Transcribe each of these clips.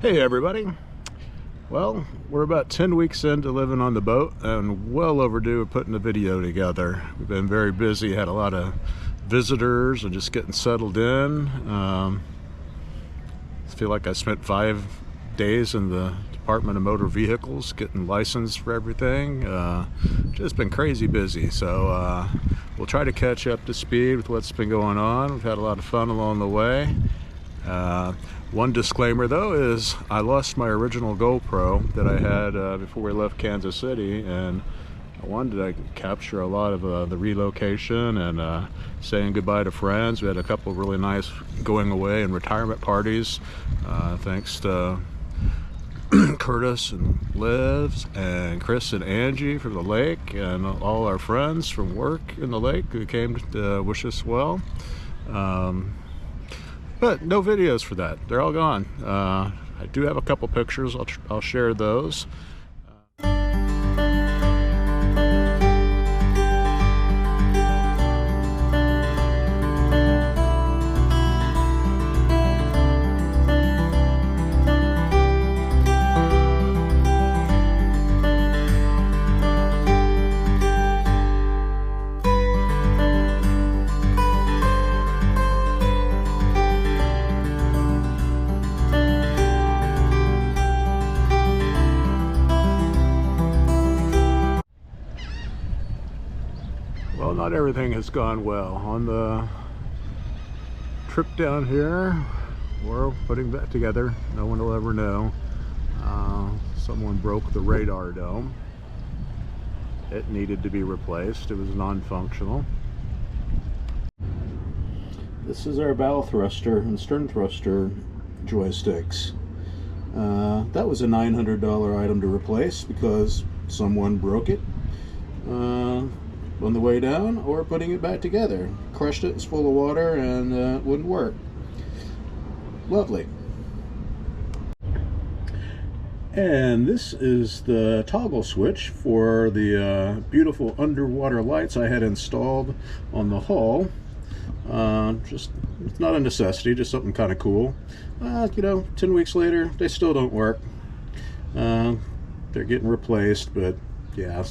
Hey everybody. Well, we're about 10 weeks into living on the boat and well overdue of putting a video together. We've been very busy, had a lot of visitors and just getting settled in. I feel like I spent 5 days in the Department of Motor Vehicles getting licensed for everything. Just been crazy busy, so we'll try to catch up to speed with what's been going on. We've had a lot of fun along the way. One disclaimer though is I lost my original GoPro that I had before we left Kansas City, and I wanted to capture a lot of the relocation and saying goodbye to friends. We had a couple of really nice going away and retirement parties, thanks to Curtis and Liz and Chris and Angie from the lake, and all our friends from work in the lake who came to wish us well. But no videos for that. They're all gone. I do have a couple pictures. I'll share those. Well, not everything has gone well. On the trip down here, we're putting that together. No one will ever know. Someone broke the radar dome. It needed to be replaced. It was non-functional. This is our bow thruster and stern thruster joysticks. That was a $900 item to replace because someone broke it on the way down, or putting it back together. Crushed it, it's full of water, and it wouldn't work. Lovely. And this is the toggle switch for the beautiful underwater lights I had installed on the hull. Just, it's not a necessity, just something kind of cool. 10 weeks later, they still don't work. They're getting replaced, but yeah,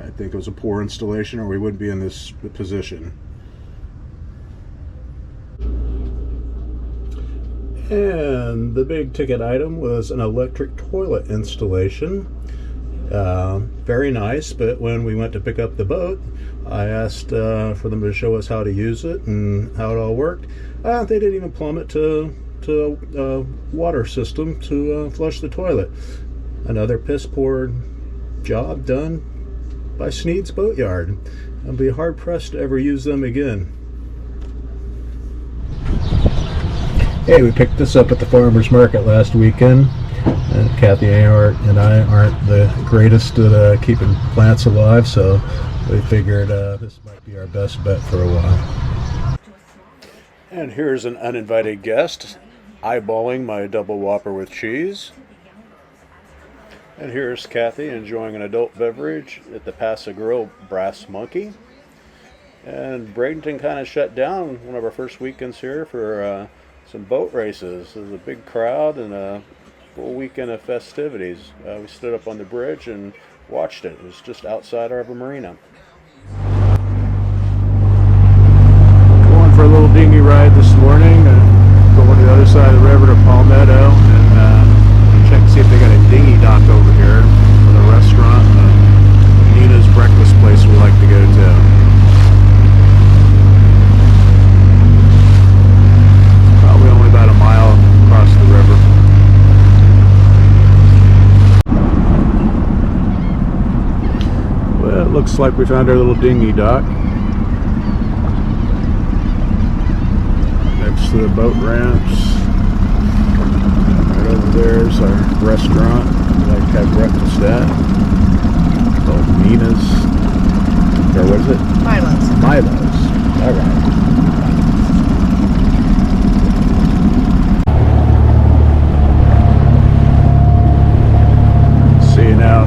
I think it was a poor installation, or we wouldn't be in this position. And the big ticket item was an electric toilet installation. Very nice, but when we went to pick up the boat, I asked for them to show us how to use it and how it all worked. They didn't even plumb it to a water system to flush the toilet. Another piss poor job done by Sneed's Boatyard. I'll be hard pressed to ever use them again. Hey, we picked this up at the farmer's market last weekend. Kathy and I aren't the greatest at keeping plants alive, so we figured this might be our best bet for a while. And here's an uninvited guest eyeballing my double Whopper with cheese. And here's Kathy enjoying an adult beverage at the Paso Grill Brass Monkey. And Bradenton kind of shut down one of our first weekends here for some boat races. There was a big crowd and a full weekend of festivities. We stood up on the bridge and watched it. It was just outside our marina. Going for a little dinghy ride this morning. Going to the other side of the river to Palmetto, and check to see if they got a dinghy dock over here for the restaurant and Nina's breakfast place we like to go to. Probably only about a mile across the river. Well, it looks like we found our little dinghy dock. Next to the boat ramps. Right over there is our restaurant we like to have breakfast at. Called Nina's, or what is it? Milo's. Milo's. Alright. See now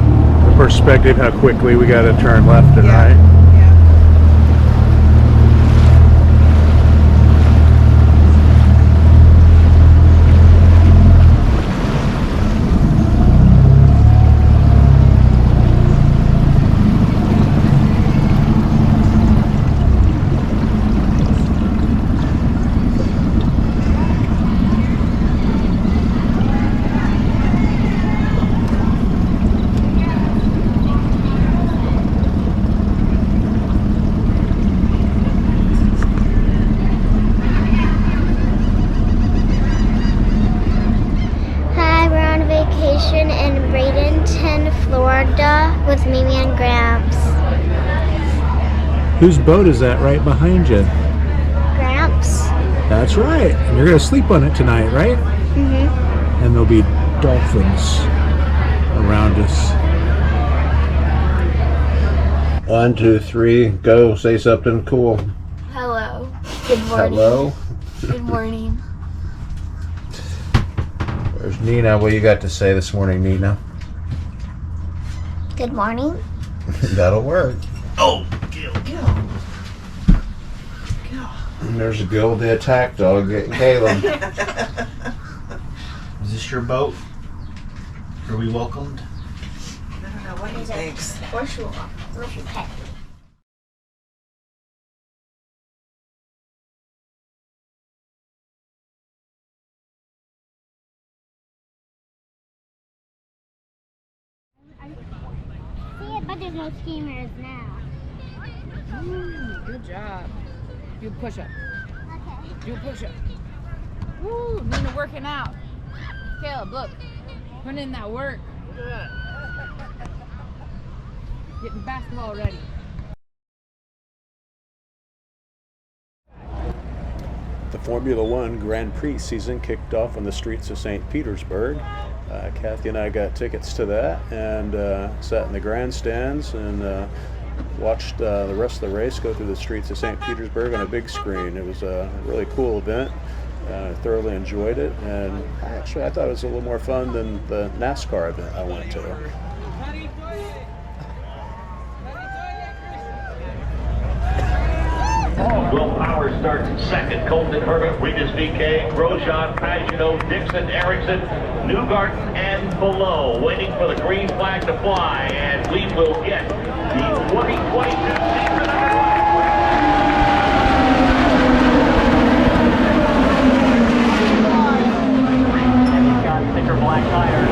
the perspective, how quickly we got to turn left and right. vacation in Bradenton, Florida with Mimi and Gramps. Whose boat is that right behind you? Gramps? That's right. And you're going to sleep on it tonight, right? Mm-hmm. And there'll be dolphins around us. 1, 2, 3, go. Say something cool. Hello. Good morning. Hello. Good morning. There's Nina. What you got to say this morning, Nina? Good morning. That'll work. Oh, Gil. And there's a Gil, the attack dog, getting Caleb. Is this your boat? Are we welcomed? I don't know what he thinks. Where's your pet? See it, but there's no steamers now. Good job. Do a push-up. Okay. Do a push-up. Woo, Nina working out. Caleb, look. Putting in that work. Look at that. Getting basketball ready. The Formula One Grand Prix season kicked off on the streets of St. Petersburg. Kathy and I got tickets to that and sat in the grandstands and watched the rest of the race go through the streets of St. Petersburg on a big screen. It was a really cool event. I thoroughly enjoyed it, and actually I thought it was a little more fun than the NASCAR event I went to. Will Power starts second. Colton Herman, Regis VK, Grosjean, Pagano, Dixon, Erickson, Newgarden, and below. Waiting for the green flag to fly, and we will get the 2022 season underway. And he's got thicker black tires.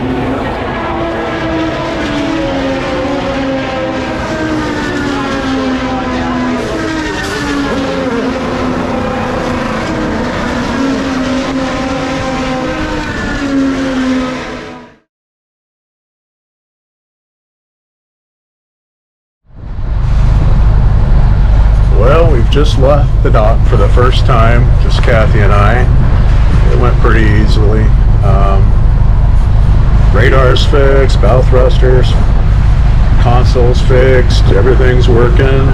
Well, we've just left the dock for the first time, just Kathy and I. It went pretty easily. Radar's fixed, bow thrusters, console's fixed, everything's working.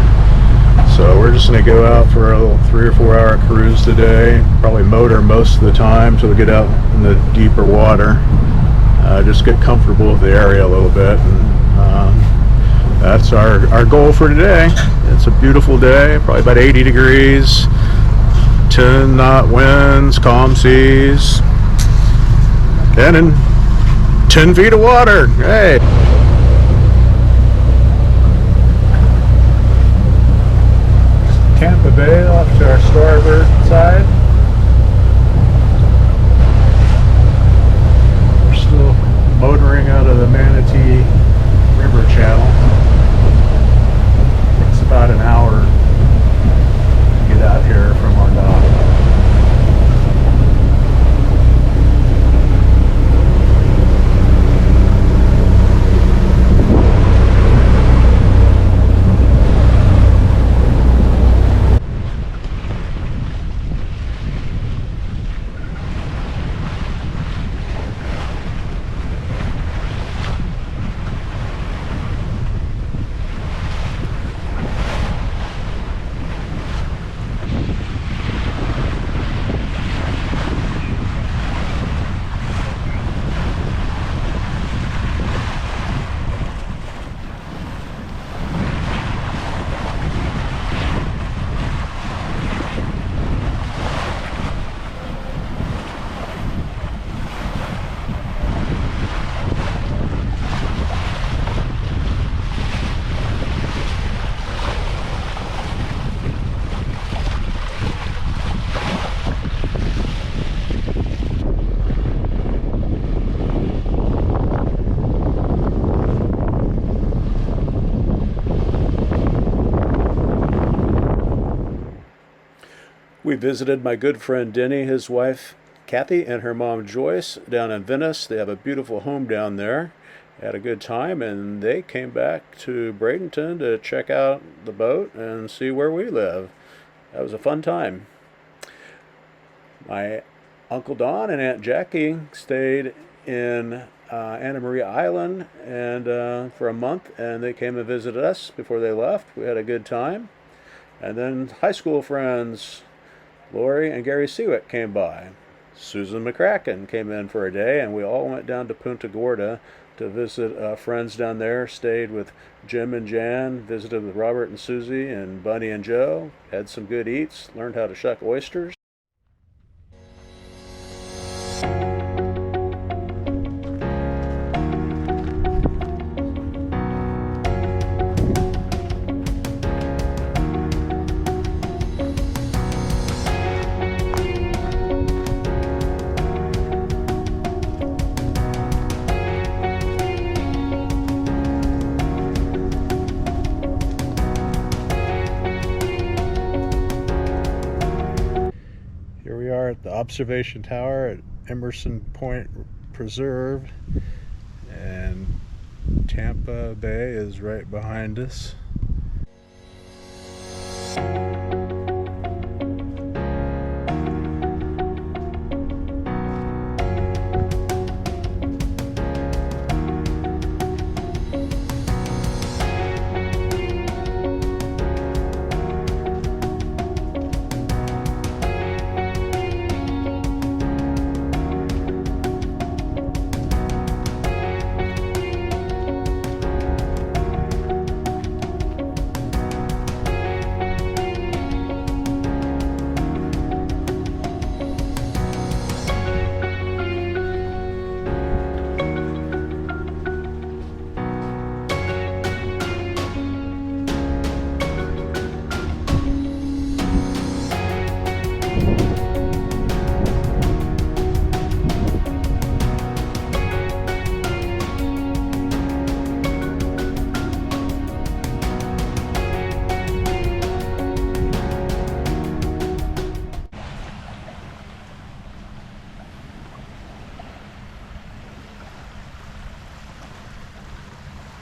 So we're just going to go out for a little 3 or 4 hour cruise today. Probably motor most of the time till we get out in the deeper water. Just get comfortable with the area a little bit. And that's our goal for today. It's a beautiful day, probably about 80 degrees, 10 knot winds, calm seas, and in 10 feet of water. Hey! Tampa Bay off to our starboard side. We're still motoring out of the Manatee River channel. It's about an hour to get out here from our dock. We visited my good friend Denny, his wife Kathy and her mom Joyce down in Venice. They have a beautiful home down there. Had a good time, and they came back to Bradenton to check out the boat and see where we live. That was a fun time. My Uncle Don and Aunt Jackie stayed in Anna Maria Island and for a month, and they came and visited us before they left. We had a good time. And then high school friends Lori and Gary Seawick came by. Susan McCracken came in for a day, and we all went down to Punta Gorda to visit friends down there. Stayed with Jim and Jan, visited with Robert and Susie and Bunny and Joe, had some good eats, learned how to shuck oysters. We are at the observation tower at Emerson Point Preserve, and Tampa Bay is right behind us.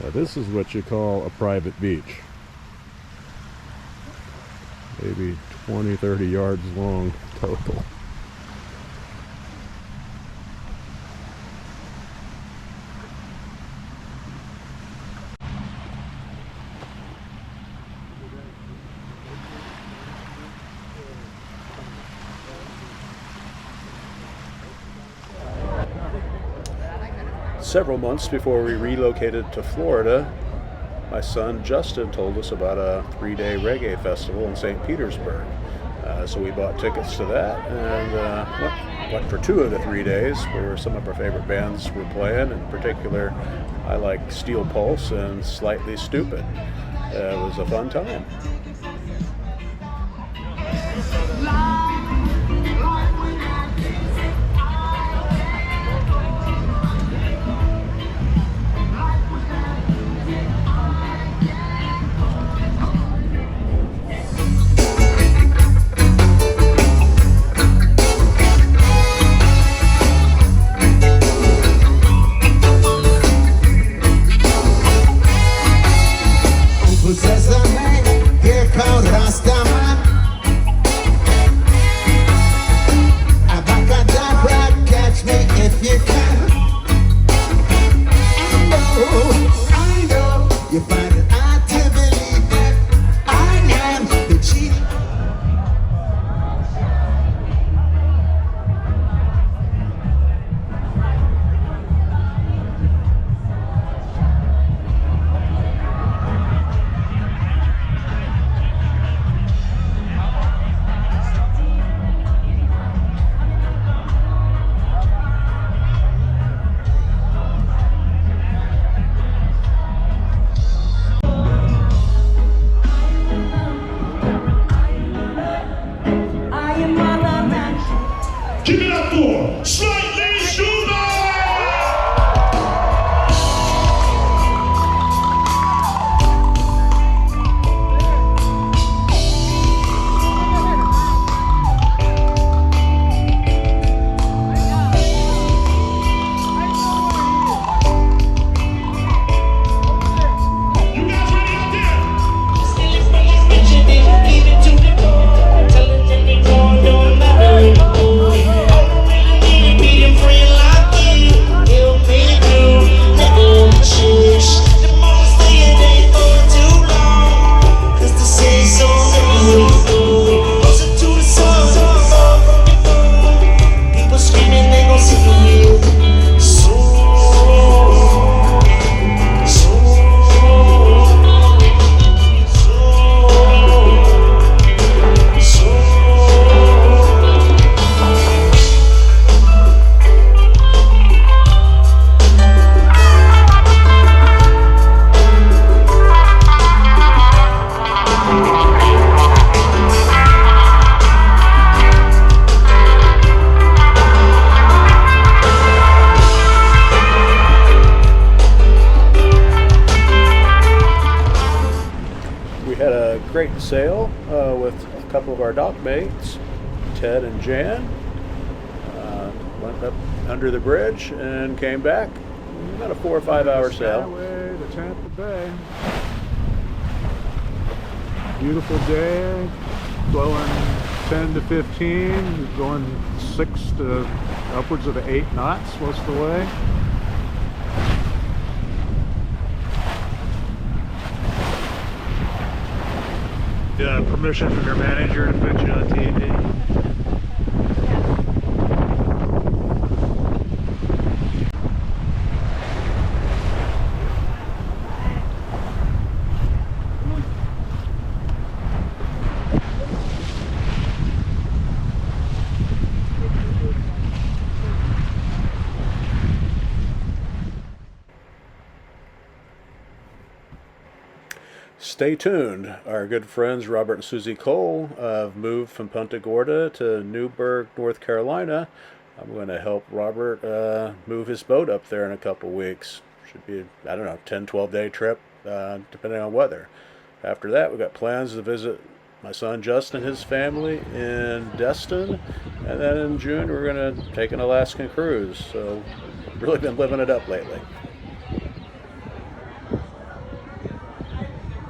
Now this is what you call a private beach. Maybe 20-30 yards long total. Several months before we relocated to Florida, my son Justin told us about a 3-day reggae festival in St. Petersburg. So we bought tickets to that and went for 2 of the 3 days where some of our favorite bands were playing. In particular, I like Steel Pulse and Slightly Stupid. It was a fun time. Possess the man. sail with a couple of our dock mates, Ted and Jan. Went up under the bridge and came back. About a 4 or 5 hour sail. Skyway to Tampa Bay. Beautiful day, blowing 10 to 15, going 6 to upwards of 8 knots most of the way. Permission from your manager to put you on TV. Stay tuned. Our good friends Robert and Susie Cole have moved from Punta Gorda to Newburgh, North Carolina. I'm going to help Robert move his boat up there in a couple weeks. Should be, I don't know, 10-12 day trip, depending on weather. After that, we've got plans to visit my son Justin and his family in Destin. And then in June, we're going to take an Alaskan cruise. So, really been living it up lately.